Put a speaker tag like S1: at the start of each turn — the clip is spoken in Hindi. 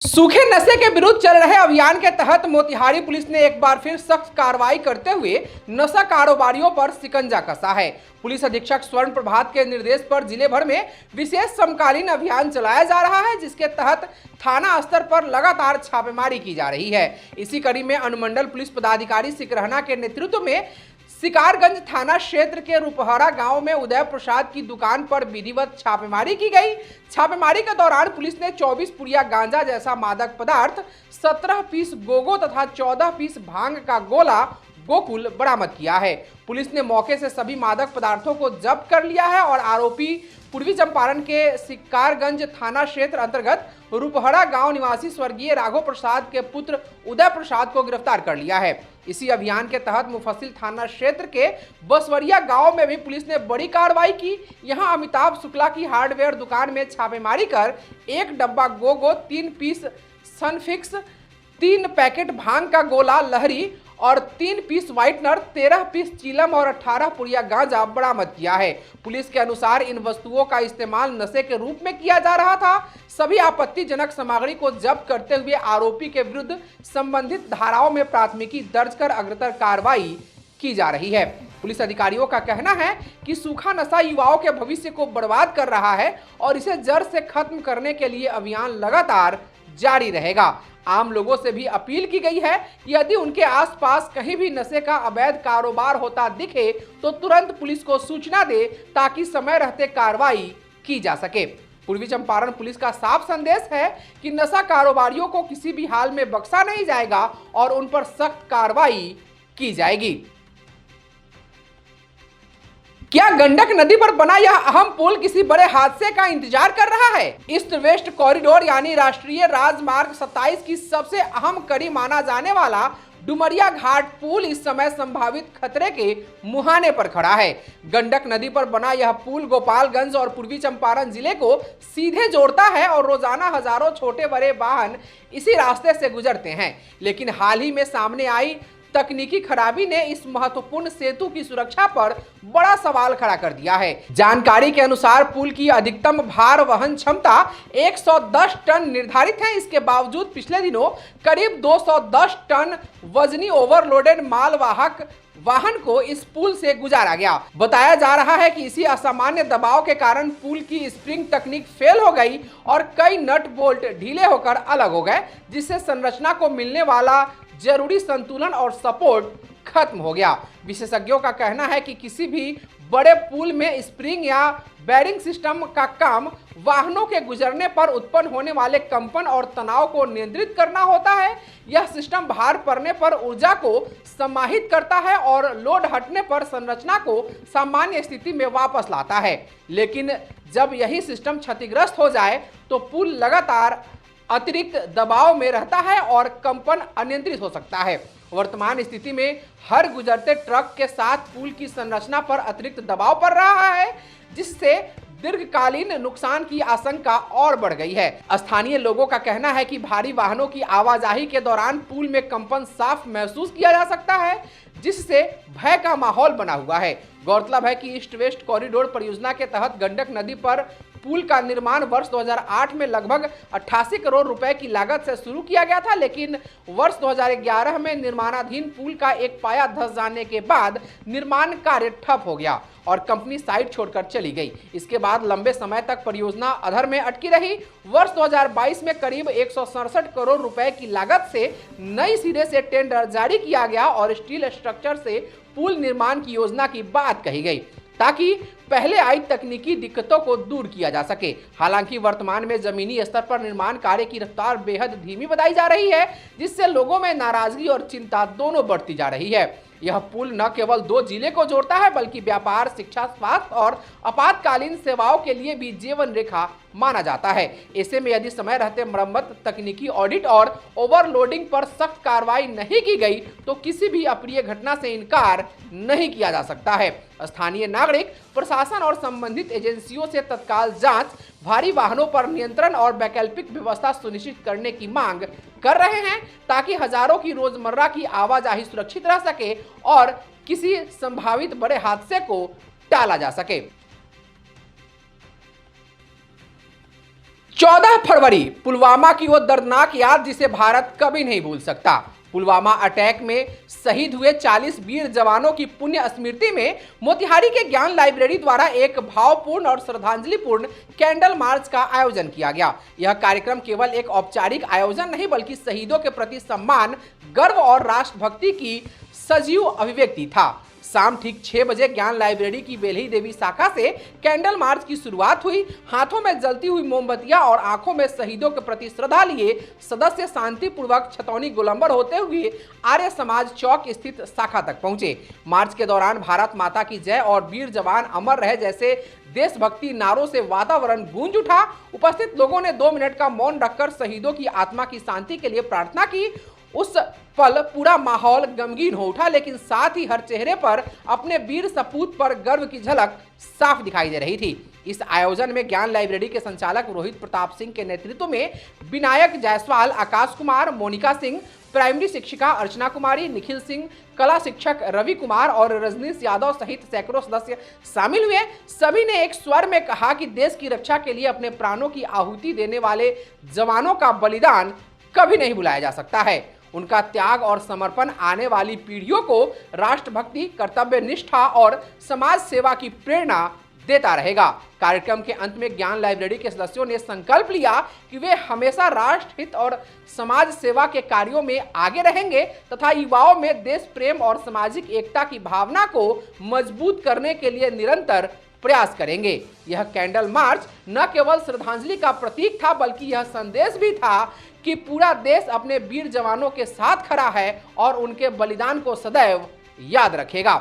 S1: सूखे नशे के विरुद्ध चल रहे अभियान के तहत मोतिहारी पुलिस ने एक बार फिर सख्त कार्रवाई करते हुए नशा कारोबारियों पर शिकंजा कसा है। पुलिस अधीक्षक स्वर्ण प्रभात के निर्देश पर जिले भर में विशेष समकालीन अभियान चलाया जा रहा है, जिसके तहत थाना स्तर पर लगातार छापेमारी की जा रही है। इसी कड़ी में अनुमंडल पुलिस पदाधिकारी सिकरहना के नेतृत्व में शिकारगंज थाना क्षेत्र के रुपहरा गांव में उदय प्रसाद की दुकान पर विधिवत छापेमारी की गई। छापेमारी के दौरान पुलिस ने 24 पुड़िया गांजा जैसा मादक पदार्थ, 17 पीस गोगो तथा 14 पीस भांग का गोला गोकुल बरामद किया है। पुलिस ने मौके से सभी मादक पदार्थों को जब्त कर लिया है और आरोपी पूर्वी चंपारण के शिकारगंज थाना क्षेत्र अंतर्गत रुपहरा गांव निवासी स्वर्गीय राघव प्रसाद के पुत्र उदय प्रसाद को गिरफ्तार कर लिया है। इसी अभियान के तहत मुफस्सिल थाना क्षेत्र के बसवरिया गांव में भी पुलिस ने बड़ी कार्रवाई की। यहां अमिताभ शुक्ला की हार्डवेयर दुकान में छापेमारी कर 1 डब्बा गोगो, 3 पीस सनफिक्स, 3 पैकेट भांग का गोला लहरी और 3 पीस व्हाइटनर, 13 पीस चीलम और 18 पुड़िया गांजा बरामद किया है। पुलिस के अनुसार इन वस्तुओं का इस्तेमाल नशे के रूप में किया जा रहा था। सभी आपत्तिजनक सामग्री को जब्त करते हुए आरोपी के विरुद्ध संबंधित धाराओं में प्राथमिकी दर्ज कर अग्रतर कार्रवाई की जा रही है। पुलिस अधिकारियों का कहना है कि सूखा नशा युवाओं के भविष्य को बर्बाद कर रहा है और इसे जड़ से खत्म करने के लिए अभियान लगातार जारी रहेगा। आम लोगों से भी अपील की गई है कि यदि उनके आसपास कहीं भी नशे का अवैध कारोबार होता दिखे तो तुरंत पुलिस को सूचना दे, ताकि समय रहते कार्रवाई की जा सके। पूर्वी चंपारण पुलिस का साफ संदेश है कि नशा कारोबारियों को किसी भी हाल में बख्शा नहीं जाएगा और उन पर सख्त कार्रवाई की जाएगी। क्या गंडक नदी पर बना यह अहम पुल किसी बड़े हादसे का इंतजार कर रहा है? ईस्ट वेस्ट कॉरिडोर यानी राष्ट्रीय राजमार्ग 27 की सबसे अहम कड़ी माना जाने वाला डुमरिया घाट पुल इस समय संभावित खतरे के मुहाने पर खड़ा है। गंडक नदी पर बना यह पुल गोपालगंज और पूर्वी चंपारण जिले को सीधे जोड़ता है और रोजाना हजारों छोटे बड़े वाहन इसी रास्ते से गुजरते हैं। लेकिन हाल ही में सामने आई तकनीकी खराबी ने इस महत्वपूर्ण सेतु की सुरक्षा पर बड़ा सवाल खड़ा कर दिया है। जानकारी के अनुसार पुल की अधिकतम भार वहन क्षमता 110 टन निर्धारित है। इसके बावजूद पिछले दिनों करीब 210 टन वजनी ओवरलोडेड मालवाहक वाहन को इस पुल से गुजारा गया। बताया जा रहा है कि इसी असामान्य दबाव के कारण पुल की स्प्रिंग तकनीक फेल हो गई और कई नट बोल्ट ढीले होकर अलग हो गए, जिससे संरचना को मिलने वाला जरूरी संतुलन और सपोर्ट खत्म हो गया। विशेषज्ञों का कहना है कि किसी भी बड़े पुल में स्प्रिंग या बेरिंग सिस्टम का काम वाहनों के गुजरने पर उत्पन्न होने वाले कंपन और तनाव को नियंत्रित करना होता है। यह सिस्टम भार पड़ने पर ऊर्जा को समाहित करता है और लोड हटने पर संरचना को सामान्य स्थिति में वापस लाता है। लेकिन जब यही सिस्टम क्षतिग्रस्त हो जाए तो पुल लगातार अतिरिक्त दबाव में रहता है और कंपन अनियंत्रित हो सकता है। वर्तमान स्थिति में हर गुजरते ट्रक के साथ पुल की संरचना पर अतिरिक्त दबाव पड़ रहा है, जिससे दीर्घकालीन नुकसान की आशंका और बढ़ गई है। स्थानीय लोगों का कहना है कि भारी वाहनों की आवाजाही के दौरान पुल में कंपन साफ महसूस किया जा सकता है, जिससे भय का माहौल बना हुआ है। गौरतलब है कि ईस्ट वेस्ट कॉरिडोर परियोजना के तहत गंडक नदी पर पुल का निर्माण वर्ष 2008 में लगभग 88 करोड़ रुपए की लागत से शुरू किया गया था, लेकिन वर्ष 2011 में निर्माणाधीन पुल का एक पाया धंस जाने के बाद निर्माण कार्य ठप हो गया और कंपनी साइट छोड़कर चली गई। इसके बाद लंबे समय तक परियोजना अधर में अटकी रही। वर्ष 2022 में करीब 167 करोड़ रुपए की लागत से नई सिरे से टेंडर जारी किया गया और स्टील स्ट्रक्चर से पुल निर्माण की योजना की बात कही गई, ताकि पहले आई तकनीकी दिक्कतों को दूर किया जा सके। हालांकि वर्तमान में जमीनी स्तर पर निर्माण कार्य की रफ्तार बेहद धीमी बताई जा रही है, जिससे लोगों में नाराजगी और चिंता दोनों बढ़ती जा रही है। यह पुल न केवल 2 जिले को जोड़ता है, बल्कि व्यापार, शिक्षा, स्वास्थ्य और आपातकालीन सेवाओं के लिए भी जीवन रेखा माना जाता है। ऐसे में यदि समय रहते मरम्मत, तकनीकी ऑडिट और ओवरलोडिंग पर सख्त कार्रवाई नहीं की गई तो किसी भी अप्रिय घटना से इनकार नहीं किया जा सकता है। स्थानीय नागरिक, प्रशासन और संबंधित एजेंसियों से तत्काल जांच, भारी वाहनों पर नियंत्रण और वैकल्पिक व्यवस्था सुनिश्चित करने की मांग कर रहे हैं, ताकि हजारों की रोजमर्रा की आवाजाही सुरक्षित रह सके और किसी संभावित बड़े हादसे को टाला जा सके। 14 फरवरी पुलवामा की वो दर्दनाक याद जिसे भारत कभी नहीं भूल सकता। पुलवामा अटैक में शहीद हुए 40 वीर जवानों की पुण्य स्मृति में मोतिहारी के ज्ञान लाइब्रेरी द्वारा एक भावपूर्ण और श्रद्धांजलिपूर्ण कैंडल मार्च का आयोजन किया गया। यह कार्यक्रम केवल एक औपचारिक आयोजन नहीं बल्कि शहीदों के प्रति सम्मान, गर्व और राष्ट्रभक्ति की सजीव अभिव्यक्ति था। शाम ठीक 6 बजे ज्ञान लाइब्रेरी की बेल्ही देवी शाखा से कैंडल मार्च की शुरुआत हुई। हाथों में जलती हुई मोमबत्तियां और आंखों में शहीदों के प्रति श्रद्धा लिए सदस्य शांतिपूर्वक छतौनी गोलंबर होते हुए आर्य समाज चौक स्थित शाखा तक पहुंचे। मार्च के दौरान भारत माता की जय और वीर जवान अमर रहे जैसे देशभक्ति नारों से वातावरण गूंज उठा। उपस्थित लोगों ने 2 मिनट का मौन रखकर शहीदों की आत्मा की शांति के लिए प्रार्थना की। उस पल पूरा माहौल गमगीन हो उठा, लेकिन साथ ही हर चेहरे पर अपने वीर सपूत पर गर्व की झलक साफ दिखाई दे रही थी। इस आयोजन में ज्ञान लाइब्रेरी के संचालक रोहित प्रताप सिंह के नेतृत्व में विनायक जायसवाल, आकाश कुमार, मोनिका सिंह, प्राइमरी शिक्षिका अर्चना कुमारी, निखिल सिंह, कला शिक्षक रवि कुमार और रजनीश यादव सहित सैकड़ों सदस्य शामिल हुए। सभी ने एक स्वर में कहा कि देश की रक्षा के लिए अपने प्राणों की आहुति देने वाले जवानों का बलिदान कभी नहीं भुलाया जा सकता है। उनका त्याग और समर्पण आने वाली पीढ़ियों को राष्ट्रभक्ति, कर्तव्य निष्ठा और समाज सेवा की प्रेरणा देता रहेगा। कार्यक्रम के अंत में ज्ञान लाइब्रेरी के सदस्यों ने संकल्प लिया कि वे हमेशा राष्ट्र हित और समाज सेवा के कार्यों में आगे रहेंगे तथा युवाओं में देश प्रेम और सामाजिक एकता की भावना को मजबूत करने के लिए निरंतर प्रयास करेंगे। यह कैंडल मार्च न केवल श्रद्धांजलि का प्रतीक था बल्कि यह संदेश भी था कि पूरा देश अपने वीर जवानों के साथ खड़ा है और उनके बलिदान को सदैव याद रखेगा।